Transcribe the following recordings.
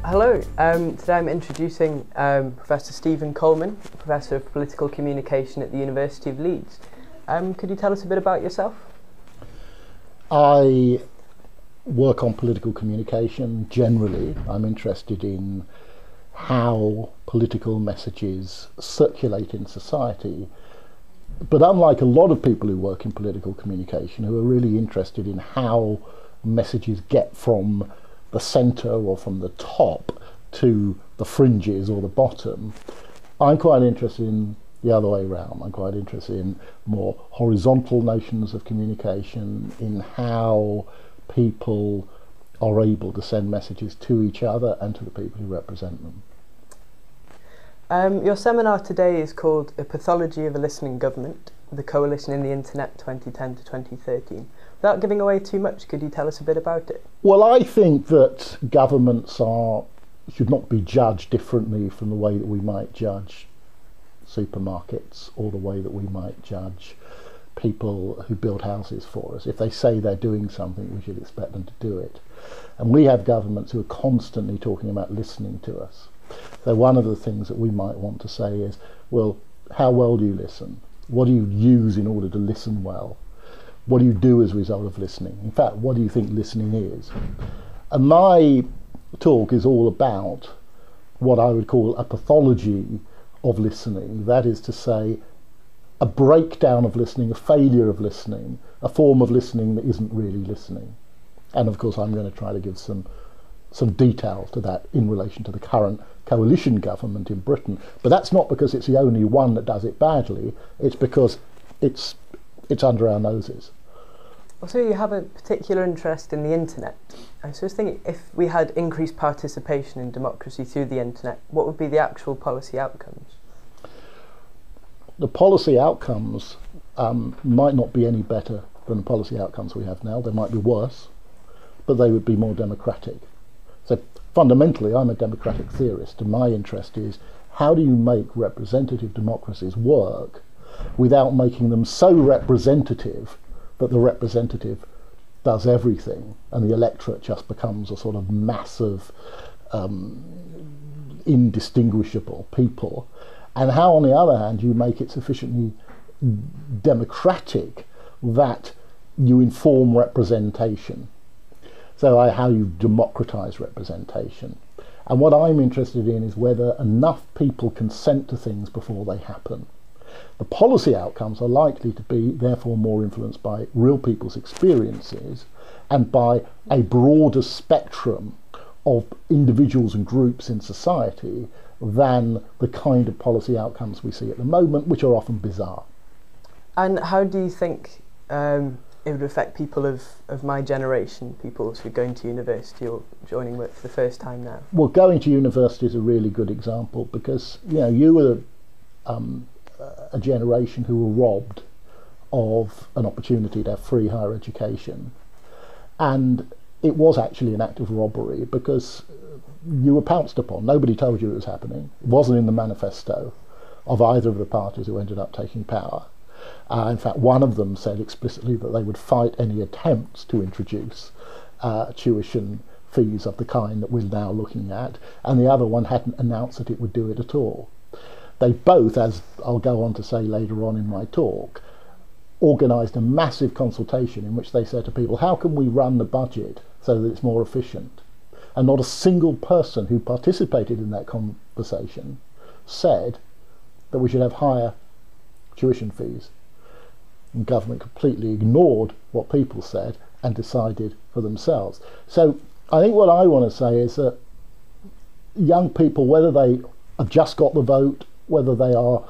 Hello, today I'm introducing Professor Stephen Coleman, Professor of Political Communication at the University of Leeds. Could you tell us a bit about yourself? I work on political communication generally. I'm interested in how political messages circulate in society. But unlike a lot of people who work in political communication, who are really interested in how messages get from the centre or from the top to the fringes or the bottom, I'm quite interested in the other way around. I'm quite interested in more horizontal notions of communication, in how people are able to send messages to each other and to the people who represent them. Your seminar today is called A Pathology of a Listening Government, the Coalition in the Internet 2010 to 2013. Without giving away too much, could you tell us a bit about it? Well, I think that governments should not be judged differently from the way that we might judge supermarkets or the way that we might judge people who build houses for us. If they say they're doing something, we should expect them to do it. And we have governments who are constantly talking about listening to us. So one of the things that we might want to say is, well, how well do you listen? What do you use in order to listen well? What do you do as a result of listening? In fact, what do you think listening is? And my talk is all about what I would call a pathology of listening. That is to say, a breakdown of listening, a failure of listening, a form of listening that isn't really listening. And of course, I'm going to try to give some detail to that in relation to the current coalition government in Britain. But that's not because it's the only one that does it badly. It's because it's under our noses. Also, you have a particular interest in the internet. I was just thinking, if we had increased participation in democracy through the internet, what would be the actual policy outcomes? The policy outcomes might not be any better than the policy outcomes we have now. They might be worse, but they would be more democratic. So fundamentally, I'm a democratic theorist, and my interest is, how do you make representative democracies work without making them so representative that the representative does everything and the electorate just becomes a sort of massive, indistinguishable people? And how, on the other hand, you make it sufficiently democratic that you inform representation? So how you democratise representation. And what I'm interested in is whether enough people consent to things before they happen. The policy outcomes are likely to be therefore more influenced by real people's experiences and by a broader spectrum of individuals and groups in society than the kind of policy outcomes we see at the moment, which are often bizarre. And how do you think it would affect people of my generation, people who are going to university or joining work for the first time now? Well, going to university is a really good example because, you were a generation who were robbed of an opportunity to have free higher education. And it was actually an act of robbery because you were pounced upon. Nobody told you it was happening. It wasn't in the manifesto of either of the parties who ended up taking power. In fact, one of them said explicitly that they would fight any attempts to introduce tuition fees of the kind that we're now looking at, and the other one hadn't announced that it would do it at all. They both, as I'll go on to say later on in my talk, organised a massive consultation in which they said to people, how can we run the budget so that it's more efficient? And not a single person who participated in that conversation said that we should have higher tuition fees. And government completely ignored what people said and decided for themselves. So I think what I want to say is that young people, whether they have just got the vote, whether they are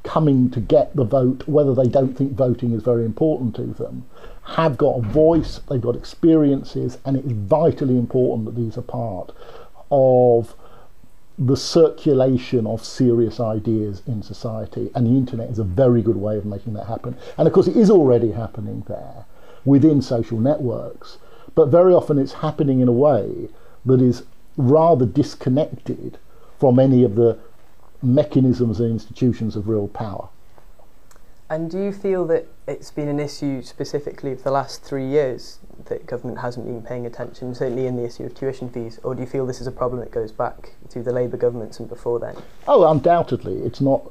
coming to get the vote, whether they don't think voting is very important to them, have got a voice, they've got experiences, and it is vitally important that these are part of the circulation of serious ideas in society, and the internet is a very good way of making that happen. And of course it is already happening there within social networks, but very often it's happening in a way that is rather disconnected from any of the mechanisms and institutions of real power. And do you feel that it's been an issue specifically for the last 3 years, that government hasn't been paying attention, certainly in the issue of tuition fees, or do you feel this is a problem that goes back to the Labour governments and before then? Oh, undoubtedly. It's not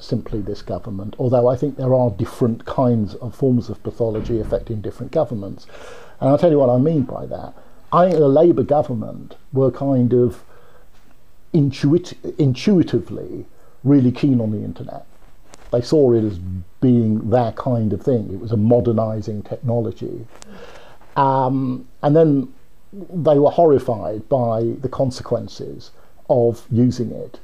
simply this government, although I think there are different kinds of forms of pathology affecting different governments. And I'll tell you what I mean by that. I think the Labour government were kind of intuitively really keen on the internet. They saw it as being their kind of thing. It was a modernising technology. And then they were horrified by the consequences of using it.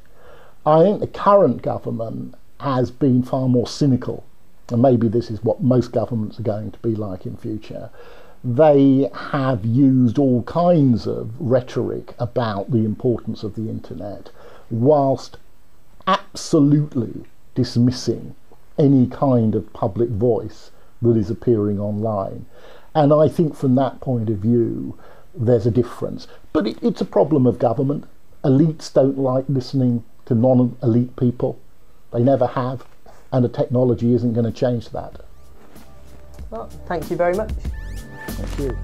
I think the current government has been far more cynical, and maybe this is what most governments are going to be like in future. They have used all kinds of rhetoric about the importance of the internet, whilst absolutely dismissing any kind of public voice that is appearing online. And I think from that point of view, there's a difference. But it's a problem of government. Elites don't like listening to non-elite people. They never have. And the technology isn't going to change that. Well, thank you very much. Thank you.